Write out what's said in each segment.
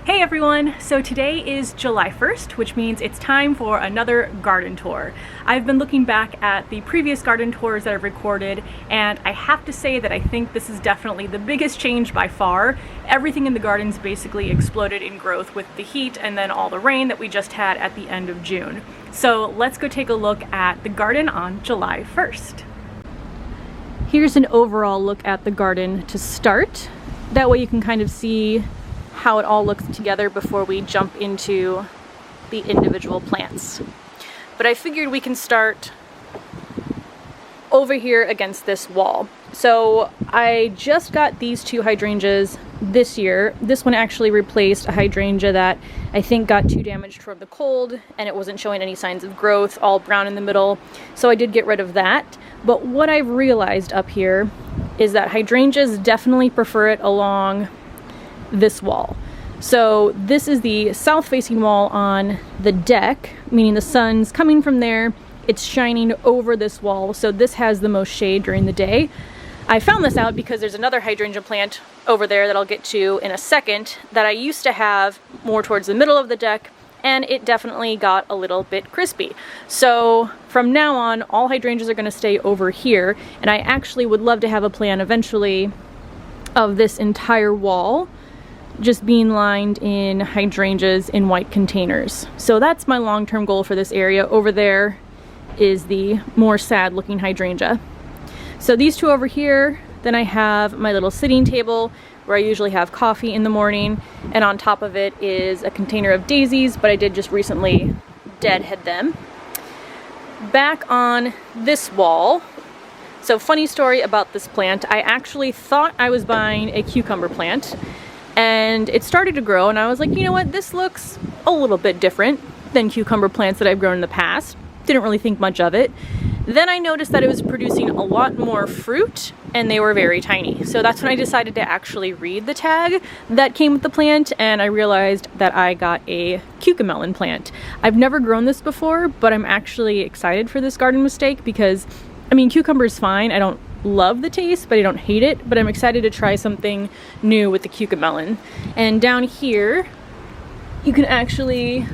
Hey everyone! So today is July 1st, which means it's time for another garden tour. I've been looking back at the previous garden tours that I've recorded, and I have to say that I think this is definitely the biggest change by far. Everything in the gardens basically exploded in growth with the heat and then all the rain that we just had at the end of June. So let's go take a look at the garden on July 1st. Here's an overall look at the garden to start. That way you can kind of see how it all looks together before we jump into the individual plants. But I figured we can start over here against this wall. So I just got these two hydrangeas this year. This one actually replaced a hydrangea that I think got too damaged from the cold and it wasn't showing any signs of growth, all brown in the middle. So I did get rid of that. But what I've realized up here is that hydrangeas definitely prefer it along this wall. So this is the south facing wall on the deck, meaning the sun's coming from there, it's shining over this wall, so this has the most shade during the day. I found this out because there's another hydrangea plant over there that I'll get to in a second that I used to have more towards the middle of the deck, and it definitely got a little bit crispy. So from now on, all hydrangeas are going to stay over here, and I actually would love to have a plan eventually of this entire wall just being lined in hydrangeas in white containers. So that's my long-term goal for this area. Over there is the more sad looking hydrangea. So these two over here, then I have my little sitting table where I usually have coffee in the morning, and on top of it is a container of daisies, but I did just recently deadhead them. Back on this wall, so funny story about this plant, I actually thought I was buying a cucumber plant, and it started to grow, and I was like, you know what, this looks a little bit different than cucumber plants that I've grown in the past. Didn't really think much of it. Then I noticed that it was producing a lot more fruit, and they were very tiny. So that's when I decided to actually read the tag that came with the plant, and I realized that I got a cucamelon plant. I've never grown this before, but I'm actually excited for this garden mistake because, I mean, cucumber is fine. I don't love the taste, but I don't hate it, but I'm excited to try something new with the cucamelon. And down here you can actually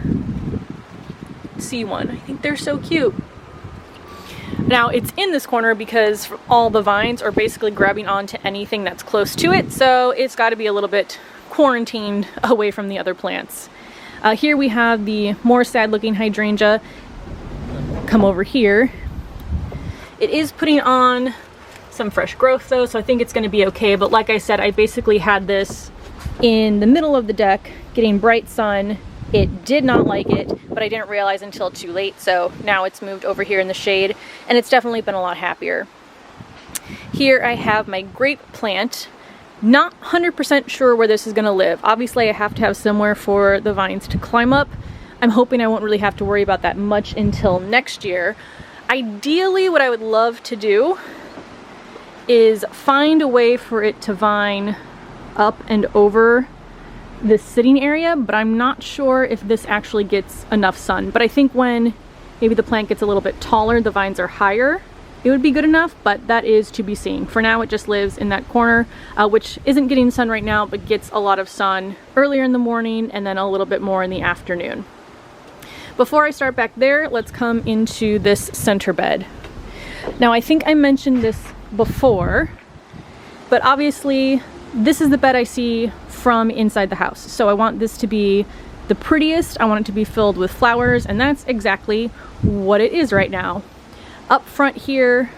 see one. I think they're so cute. Now it's in this corner because all the vines are basically grabbing onto anything that's close to it, so it's got to be a little bit quarantined away from the other plants. Here we have the more sad looking hydrangea. Come over here. It is putting on some fresh growth though, so I think it's going to be okay. But like I said, I basically had this in the middle of the deck getting bright sun. It did not like it, but I didn't realize until too late, so now it's moved over here in the shade, and it's definitely been a lot happier. Here I have my grape plant. Not 100% sure where this is going to live. Obviously I have to have somewhere for the vines to climb up. I'm hoping I won't really have to worry about that much until next year. Ideally, what I would love to do is find a way for it to vine up and over this sitting area, but I'm not sure if this actually gets enough sun. But I think when maybe the plant gets a little bit taller, the vines are higher, it would be good enough, but that is to be seen. For now, it just lives in that corner, which isn't getting sun right now, but gets a lot of sun earlier in the morning and then a little bit more in the afternoon. Before I start back there, let's come into this center bed. Now, I think I mentioned this before, but obviously this is the bed I see from inside the house. So I want this to be the prettiest. I want it to be filled with flowers, and that's exactly what it is right now. Up front here,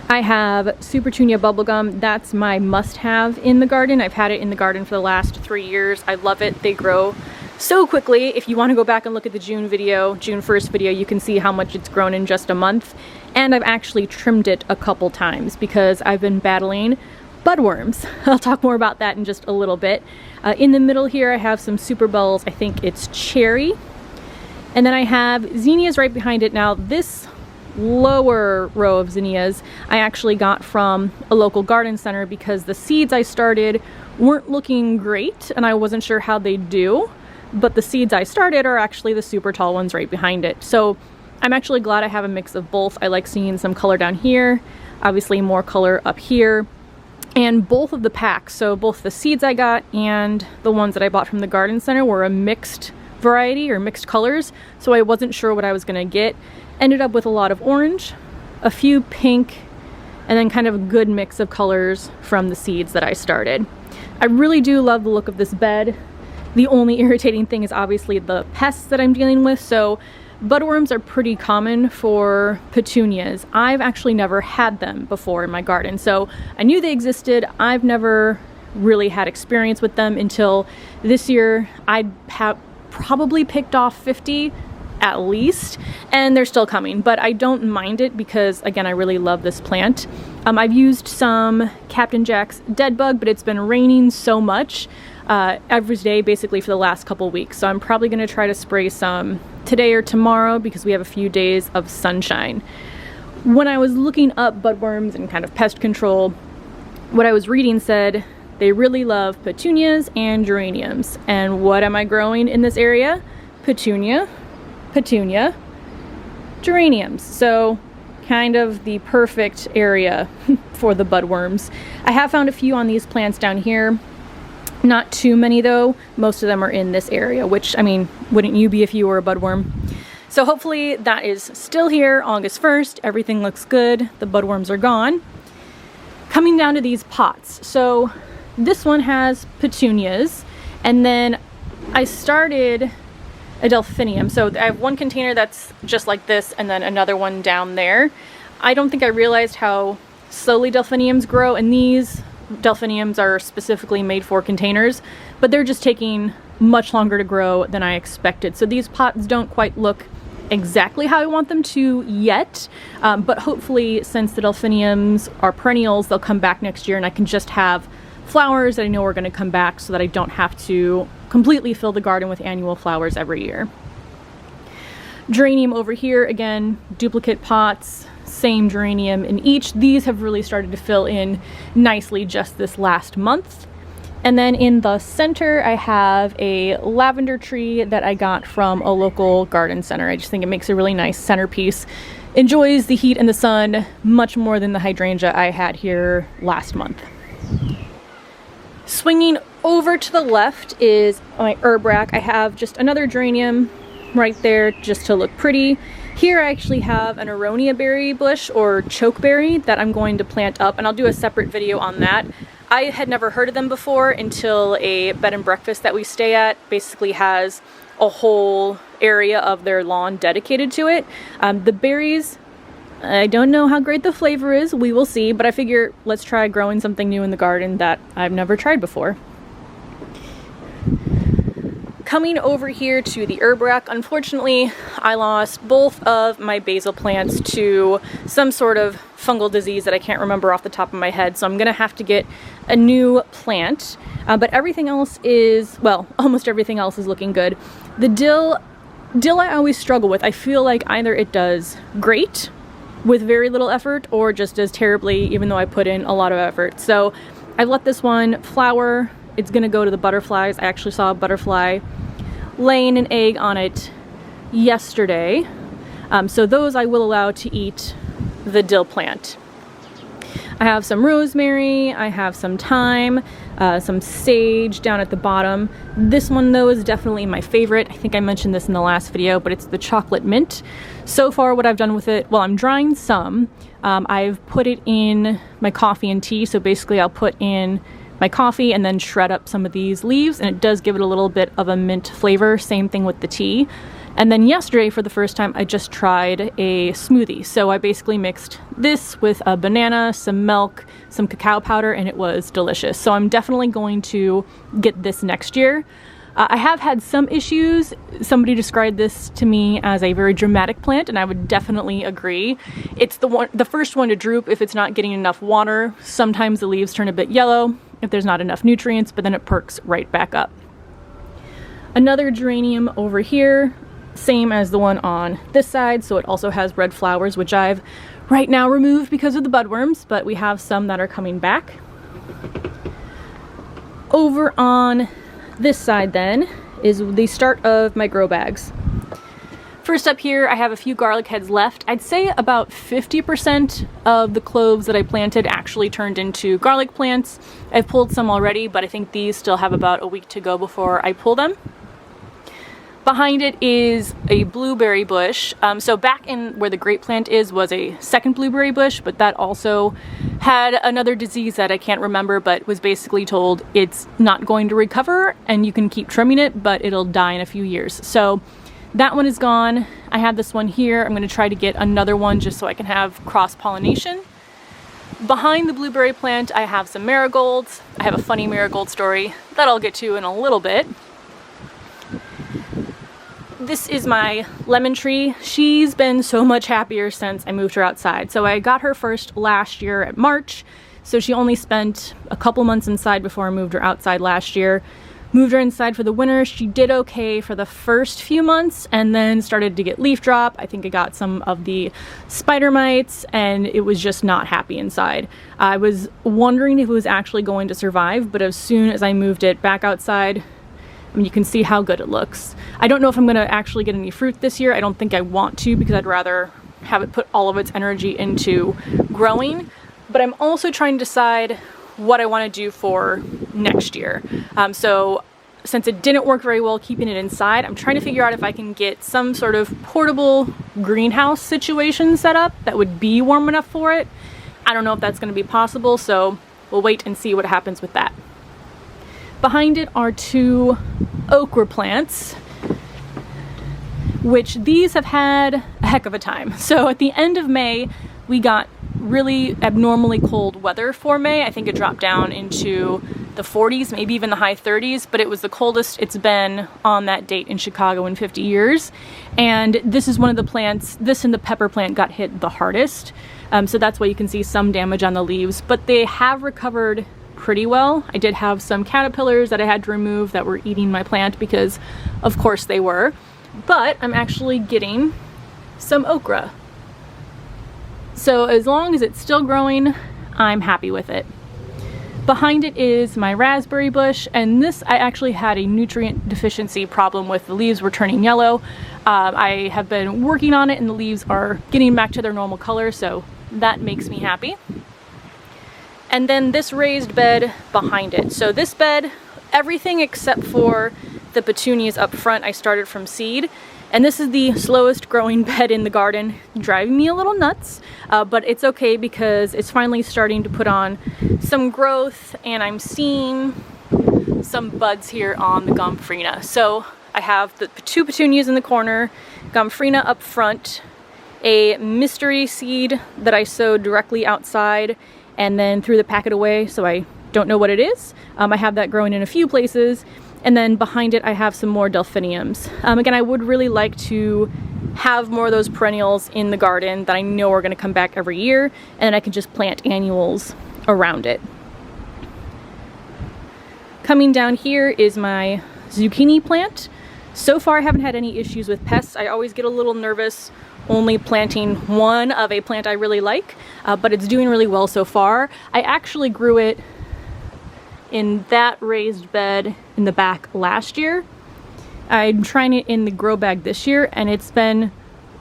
I have Super Petunia bubblegum. That's my must-have in the garden. I've had it in the garden for the last 3 years. I love it. They grow so quickly. If you want to go back and look at the June 1st video, you can see how much it's grown in just a month. And I've actually trimmed it a couple times because I've been battling budworms. I'll talk more about that in just a little bit. In the middle here, I have some Super Bells. I think it's cherry. And then I have zinnias right behind it. Now, this lower row of zinnias I actually got from a local garden center because the seeds I started weren't looking great and I wasn't sure how they'd do. But the seeds I started are actually the super tall ones right behind it. So I'm actually glad I have a mix of both. I like seeing some color down here, obviously more color up here. And both of the packs, so both the seeds I got and the ones that I bought from the garden center, were a mixed variety or mixed colors, so I wasn't sure what I was gonna get. Ended up with a lot of orange, a few pink, and then kind of a good mix of colors from the seeds that I started. I really do love the look of this bed. The only irritating thing is obviously the pests that I'm dealing with. So budworms are pretty common for petunias. I've actually never had them before in my garden, so I knew they existed. I've never really had experience with them until this year. I have probably picked off 50 at least, and they're still coming, but I don't mind it because, again, I really love this plant. I've used some Captain Jack's dead bug, but it's been raining so much every day basically for the last couple weeks, so I'm probably going to try to spray some today or tomorrow because we have a few days of sunshine. When I was looking up budworms and kind of pest control, what I was reading said they really love petunias and geraniums. And what am I growing in this area? Petunia, geraniums. So kind of the perfect area for the budworms. I have found a few on these plants down here. Not too many though. Most of them are in this area, which, I mean, wouldn't you be if you were a budworm? So hopefully that is still here August 1st. Everything looks good. The budworms are gone. Coming down to these pots. So this one has petunias, and then I started a delphinium. So I have one container that's just like this and then another one down there. I don't think I realized how slowly delphiniums grow, and these delphiniums are specifically made for containers, but they're just taking much longer to grow than I expected. So these pots don't quite look exactly how I want them to yet, but hopefully, since the delphiniums are perennials, they'll come back next year and I can just have flowers that I know are going to come back so that I don't have to completely fill the garden with annual flowers every year. Geranium over here, again, duplicate pots, same geranium in each. These have really started to fill in nicely just this last month. And then in the center, I have a lavender tree that I got from a local garden center. I just think it makes a really nice centerpiece. Enjoys the heat and the sun much more than the hydrangea I had here last month. Swinging over to the left is my herb rack. I have just another geranium right there just to look pretty. Here I actually have an aronia berry bush or chokeberry that I'm going to plant up, and I'll do a separate video on that. I had never heard of them before until a bed and breakfast that we stay at basically has a whole area of their lawn dedicated to it. The berries, I don't know how great the flavor is, we will see, but I figure let's try growing something new in the garden that I've never tried before. Coming over here to the herb rack, unfortunately, I lost both of my basil plants to some sort of fungal disease that I can't remember off the top of my head, so I'm gonna have to get a new plant. But everything else is, well, almost everything else is looking good. The dill I always struggle with. I feel like either it does great with very little effort or just does terribly even though I put in a lot of effort. So I let this one flower. It's gonna go to the butterflies. I actually saw a butterfly laying an egg on it yesterday. So those I will allow to eat the dill plant. I have some rosemary, I have some thyme, some sage down at the bottom. This one though is definitely my favorite. I think I mentioned this in the last video, but it's the chocolate mint. So far what I've done with it, well, I'm drying some. I've put it in my coffee and tea, so basically I'll put in my coffee and then shred up some of these leaves, and it does give it a little bit of a mint flavor. Same thing with the tea. And then yesterday, for the first time, I just tried a smoothie. So I basically mixed this with a banana, some milk, some cacao powder, and it was delicious. So I'm definitely going to get this next year. I have had some issues. Somebody described this to me as a very dramatic plant, and I would definitely agree. It's the first one to droop if it's not getting enough water. Sometimes the leaves turn a bit yellow if there's not enough nutrients, but then it perks right back up. Another geranium over here, same as the one on this side, so it also has red flowers, which I've right now removed because of the budworms, but we have some that are coming back. Over on this side then is the start of my grow bags. First up here, I have a few garlic heads left. I'd say about 50% of the cloves that I planted actually turned into garlic plants. I've pulled some already, but I think these still have about a week to go before I pull them. Behind it is a blueberry bush. So back in where the grape plant is was a second blueberry bush, but that also had another disease that I can't remember, but was basically told it's not going to recover and you can keep trimming it, but it'll die in a few years. So that one is gone. I have this one here. I'm going to try to get another one just so I can have cross-pollination. Behind the blueberry plant, I have some marigolds. I have a funny marigold story that I'll get to in a little bit. This is my lemon tree. She's been so much happier since I moved her outside. So I got her first last year at March. So she only spent a couple months inside before I moved her outside last year. Moved her inside for the winter. She did okay for the first few months and then started to get leaf drop. I think I got some of the spider mites and it was just not happy inside. I was wondering if it was actually going to survive, but as soon as I moved it back outside, I mean, you can see how good it looks. I don't know if I'm going to actually get any fruit this year. I don't think I want to because I'd rather have it put all of its energy into growing. But I'm also trying to decide what I want to do for next year. So since it didn't work very well keeping it inside, I'm trying to figure out if I can get some sort of portable greenhouse situation set up that would be warm enough for it. I don't know if that's going to be possible, so we'll wait and see what happens with that. Behind it are two okra plants, which these have had a heck of a time. So at the end of May, we got really abnormally cold weather for May. I think it dropped down into the 40s, maybe even the high 30s, but it was the coldest it's been on that date in Chicago in 50 years. And this is one of the plants, this and the pepper plant got hit the hardest. So that's why you can see some damage on the leaves, but they have recovered pretty well. I did have some caterpillars that I had to remove that were eating my plant because of course they were, but I'm actually getting some okra. So as long as it's still growing, I'm happy with it. Behind it is my raspberry bush, and this I actually had a nutrient deficiency problem with. The leaves were turning yellow. I have been working on it and the leaves are getting back to their normal color, so that makes me happy. And then this raised bed behind it. So this bed, everything except for the petunias up front, I started from seed. And this is the slowest growing bed in the garden, driving me a little nuts, but it's okay because it's finally starting to put on some growth and I'm seeing some buds here on the gomphrena. So I have the two petunias in the corner, gomphrena up front, a mystery seed that I sowed directly outside and then threw the packet away, so I don't know what it is. I have that growing in a few places. And then behind it, I have some more delphiniums. Again, I would really like to have more of those perennials in the garden that I know are gonna come back every year, and then I can just plant annuals around it. Coming down here is my zucchini plant. So far, I haven't had any issues with pests. I always get a little nervous only planting one of a plant I really like, but it's doing really well so far. I actually grew it in that raised bed in the back last year. I'm trying it in the grow bag this year and it's been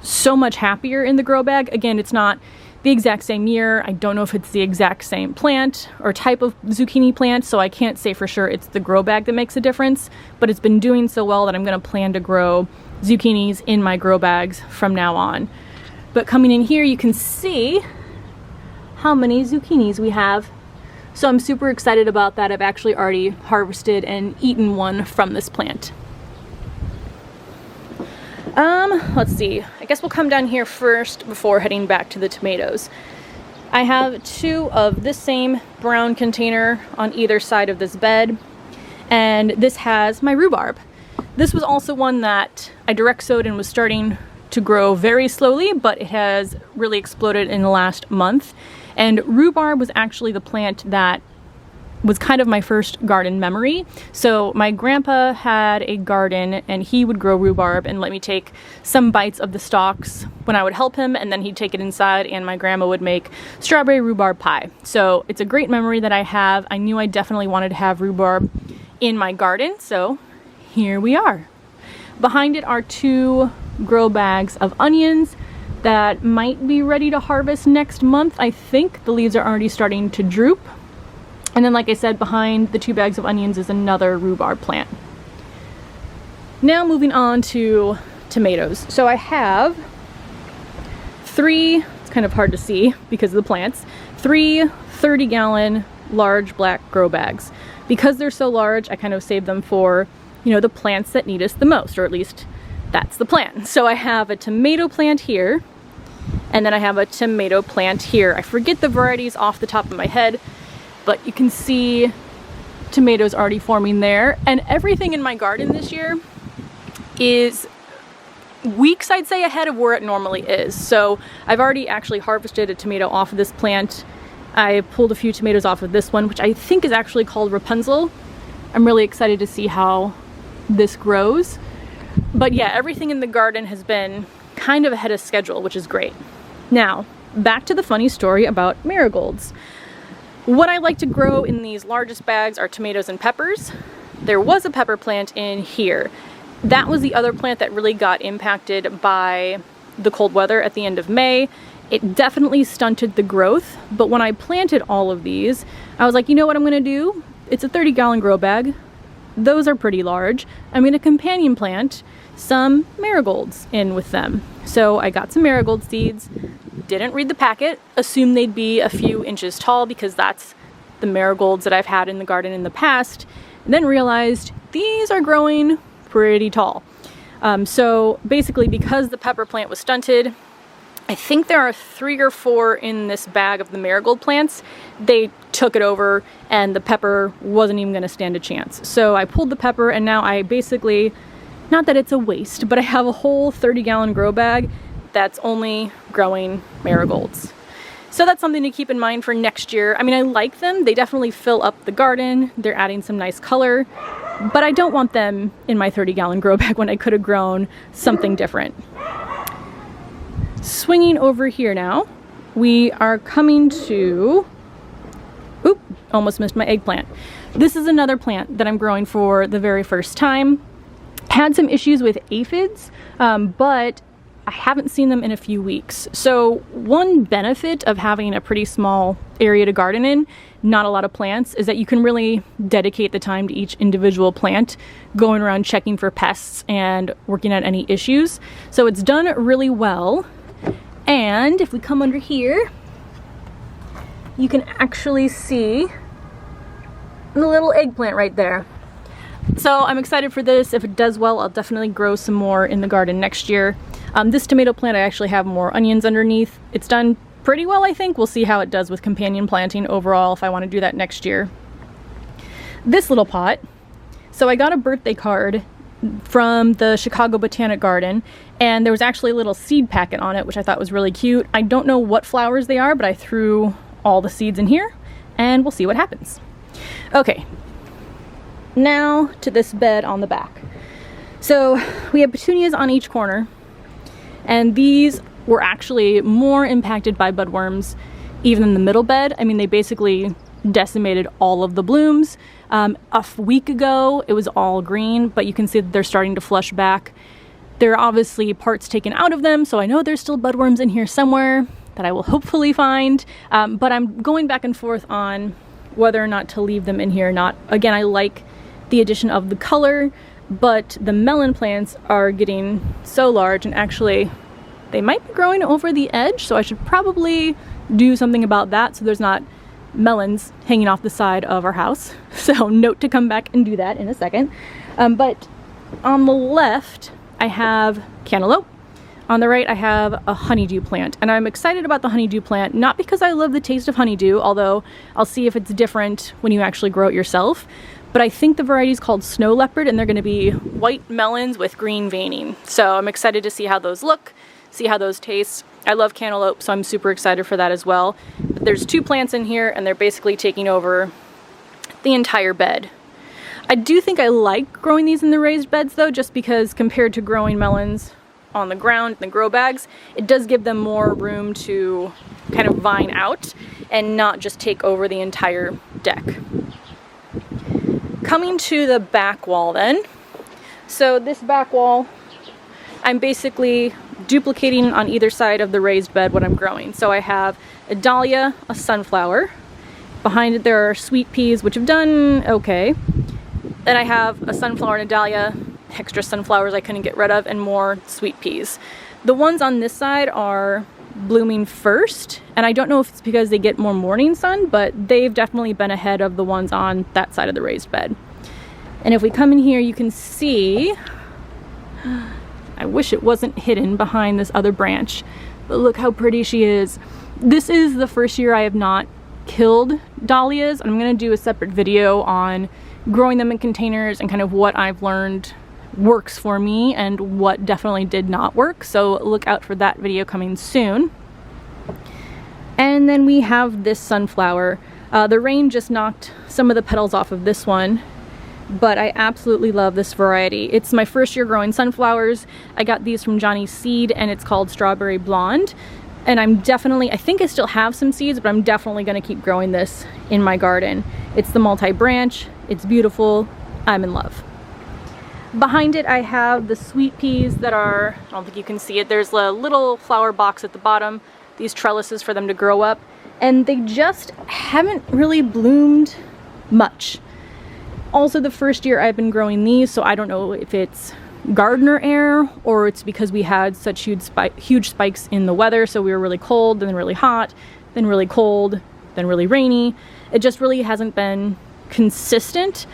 so much happier in the grow bag. Again, it's not the exact same year. I don't know if it's the exact same plant or type of zucchini plant, so I can't say for sure it's the grow bag that makes a difference, but it's been doing so well that I'm gonna plan to grow zucchinis in my grow bags from now on. But coming in here, you can see how many zucchinis we have. So I'm super excited about that. I've actually already harvested and eaten one from this plant. Let's see. I guess we'll come down here first before heading back to the tomatoes. I have two of this same brown container on either side of this bed, and this has my rhubarb. This was also one that I direct sowed and was starting to grow very slowly, but it has really exploded in the last month. And rhubarb was actually the plant that was kind of my first garden memory. So my grandpa had a garden and he would grow rhubarb and let me take some bites of the stalks when I would help him, and then he'd take it inside and my grandma would make strawberry rhubarb pie. So it's a great memory that I have. I knew I definitely wanted to have rhubarb in my garden, so here we are. Behind it are two grow bags of onions that might be ready to harvest next month. I think the leaves are already starting to droop. And then, like I said, behind the 2 bags of onions is another rhubarb plant. Now moving on to tomatoes. So I have 3, it's kind of hard to see because of the plants, 3 30-gallon large black grow bags. Because they're so large, I kind of saved them for, you know, the plants that need us the most, or at least that's the plan. So I have a tomato plant here, and then I have a tomato plant here. I forget the varieties off the top of my head, but you can see tomatoes already forming there. And everything in my garden this year is weeks, I'd say, ahead of where it normally is. So I've already actually harvested a tomato off of this plant. I pulled a few tomatoes off of this one, which I think is actually called Rapunzel. I'm really excited to see how this grows. But yeah, everything in the garden has been kind of ahead of schedule, which is great. Now, back to the funny story about marigolds. What I like to grow in these largest bags are tomatoes and peppers. There was a pepper plant in here. That was the other plant that really got impacted by the cold weather at the end of May. It definitely stunted the growth, but when I planted all of these, I was like, you know what I'm gonna do? It's a 30-gallon grow bag. Those are pretty large. I'm gonna companion plant some marigolds in with them. So I got some marigold seeds, didn't read the packet, assumed they'd be a few inches tall because that's the marigolds that I've had in the garden in the past, and then realized these are growing pretty tall. So basically, because the pepper plant was stunted, I think there are 3 or 4 in this bag of the marigold plants. They took it over and the pepper wasn't even gonna stand a chance. So I pulled the pepper, and now I basically, not that it's a waste, but I have a whole 30-gallon grow bag that's only growing marigolds. So that's something to keep in mind for next year. I mean, I like them. They definitely fill up the garden. They're adding some nice color, but I don't want them in my 30-gallon grow bag when I could have grown something different. Swinging over here now, we are coming to, oop, almost missed my eggplant. This is another plant that I'm growing for the very first time. Had some issues with aphids, but I haven't seen them in a few weeks. So one benefit of having a pretty small area to garden in, not a lot of plants, is that you can really dedicate the time to each individual plant, going around checking for pests and working on any issues. So it's done really well. And if we come under here, you can actually see the little eggplant right there. So I'm excited for this. If it does well, I'll definitely grow some more in the garden next year. This tomato plant, I actually have more onions underneath. It's done pretty well, I think. We'll see how it does with companion planting overall if I want to do that next year. This little pot, so I got a birthday card from the Chicago Botanic Garden, and there was actually a little seed packet on it, which I thought was really cute. I don't know what flowers they are, but I threw all the seeds in here, and we'll see what happens. Okay, now to this bed on the back. So we have petunias on each corner, and these were actually more impacted by budworms even in the middle bed. I mean, they basically decimated all of the blooms. A week ago, it was all green, but you can see that they're starting to flush back. There are obviously parts taken out of them, so I know there's still budworms in here somewhere that I will hopefully find, but I'm going back and forth on whether or not to leave them in here or not. Again, I like the addition of the color, but the melon plants are getting so large, and actually they might be growing over the edge, so I should probably do something about that so there's not melons hanging off the side of our house. So note to come back and do that in a second. But on the left, I have cantaloupe. On the right, I have a honeydew plant, and I'm excited about the honeydew plant, not because I love the taste of honeydew, although I'll see if it's different when you actually grow it yourself, but I think the variety is called Snow Leopard, and they're gonna be white melons with green veining. So I'm excited to see how those look, see how those taste. I love cantaloupe, so I'm super excited for that as well. But there's 2 plants in here, and they're basically taking over the entire bed. I do think I like growing these in the raised beds though, just because compared to growing melons on the ground in the grow bags, it does give them more room to kind of vine out and not just take over the entire deck. Coming to the back wall then. So this back wall, I'm basically duplicating on either side of the raised bed what I'm growing. So I have a dahlia, a sunflower. Behind it there are sweet peas, which have done okay. Then I have a sunflower and a dahlia, extra sunflowers I couldn't get rid of, and more sweet peas. The ones on this side are blooming first, and I don't know if it's because they get more morning sun, but they've definitely been ahead of the ones on that side of the raised bed. And if we come in here, you can see, I wish it wasn't hidden behind this other branch, but look how pretty she is. This is the first year I have not killed dahlias. I'm going to do a separate video on growing them in containers and kind of what I've learned works for me and what definitely did not work. So look out for that video coming soon. And then we have this sunflower. The rain just knocked some of the petals off of this one, but I absolutely love this variety. It's my first year growing sunflowers. I got these from Johnny's Seed, and it's called Strawberry Blonde. And I think I still have some seeds, but I'm definitely gonna keep growing this in my garden. It's the multi-branch, it's beautiful, I'm in love. Behind it I have the sweet peas that are, I don't think you can see it, there's a little flower box at the bottom, these trellises for them to grow up, and they just haven't really bloomed much. Also the first year I've been growing these, so I don't know if it's gardener error or it's because we had such huge spikes in the weather. So we were really cold, then really hot, then really cold, then really rainy. It just really hasn't been consistent.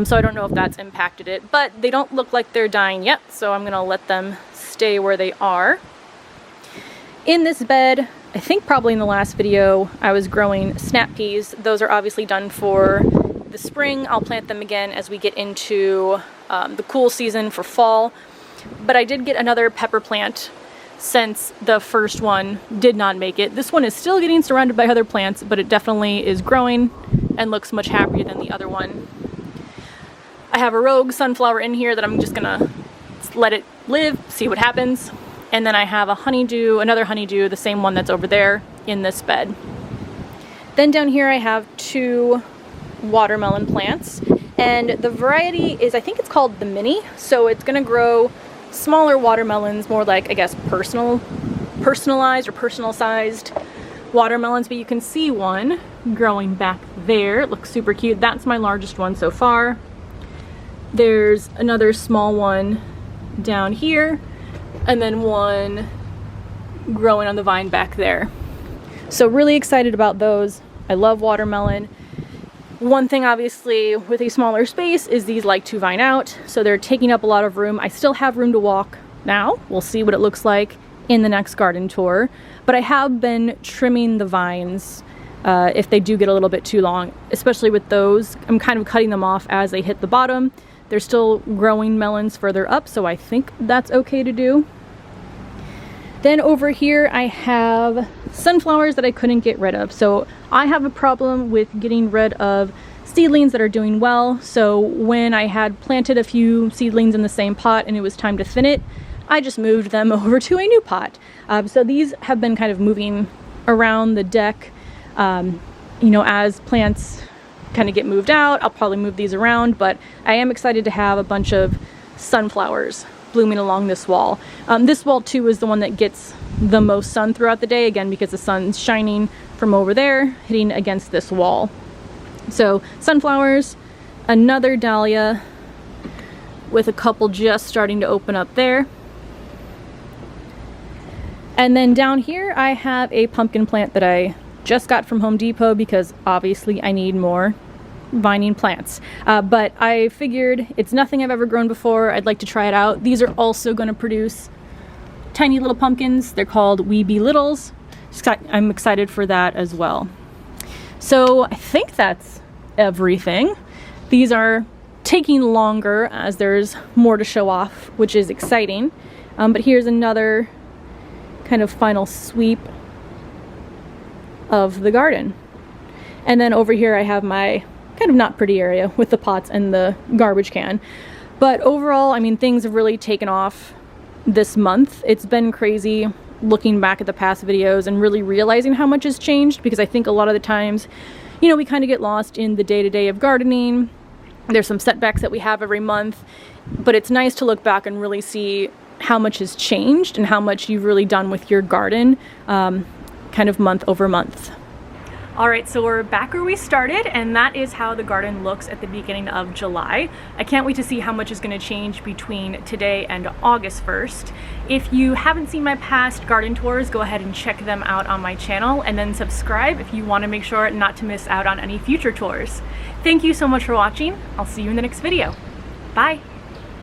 So I don't know if that's impacted it, but they don't look like they're dying yet. So I'm gonna let them stay where they are. In this bed, I think probably in the last video, I was growing snap peas. Those are obviously done for the spring. I'll plant them again as we get into the cool season for fall. But I did get another pepper plant since the first one did not make it. This one is still getting surrounded by other plants, but it definitely is growing and looks much happier than the other one. I have a rogue sunflower in here that I'm just gonna let it live, see what happens. And then I have a honeydew, another honeydew, the same one that's over there in this bed. Then down here I have two watermelon plants, and the variety is, I think it's called the mini, so it's gonna grow smaller watermelons, more like, I guess, personalized or personal sized watermelons. But you can see one growing back there. It looks super cute. That's my largest one so far. There's another small one down here, and then one growing on the vine back there. So really excited about those. I love watermelon. One thing obviously with a smaller space is these like to vine out, so they're taking up a lot of room. I still have room to walk now. We'll see what it looks like in the next garden tour, but I have been trimming the vines if they do get a little bit too long, especially with those. I'm kind of cutting them off as they hit the bottom. They're still growing melons further up, so I think that's okay to do. Then over here I have sunflowers that I couldn't get rid of. So I have a problem with getting rid of seedlings that are doing well. So when I had planted a few seedlings in the same pot and it was time to thin it, I just moved them over to a new pot. So these have been kind of moving around the deck. You know, as plants kind of get moved out, I'll probably move these around, but I am excited to have a bunch of sunflowers blooming along this wall. This wall too is the one that gets the most sun throughout the day, again because the sun's shining from over there hitting against this wall. So sunflowers, another dahlia with a couple just starting to open up there. And then down here I have a pumpkin plant that I just got from Home Depot because obviously I need more vining plants. But I figured it's nothing I've ever grown before. I'd like to try it out. These are also going to produce tiny little pumpkins. They're called Wee Bee Littles. I'm excited for that as well. So I think that's everything. These are taking longer as there's more to show off, which is exciting. But here's another kind of final sweep of the garden. And then over here I have my kind of not pretty area with the pots and the garbage can. But overall, I mean, things have really taken off this month. It's been crazy looking back at the past videos and really realizing how much has changed, because I think a lot of the times, you know, we kind of get lost in the day-to-day of gardening. There's some setbacks that we have every month, but it's nice to look back and really see how much has changed and how much you've really done with your garden kind of month over month. All right, so we're back where we started, and that is how the garden looks at the beginning of July. I can't wait to see how much is going to change between today and August 1st. If you haven't seen my past garden tours, go ahead and check them out on my channel, and then subscribe if you want to make sure not to miss out on any future tours. Thank you so much for watching. I'll see you in the next video. Bye.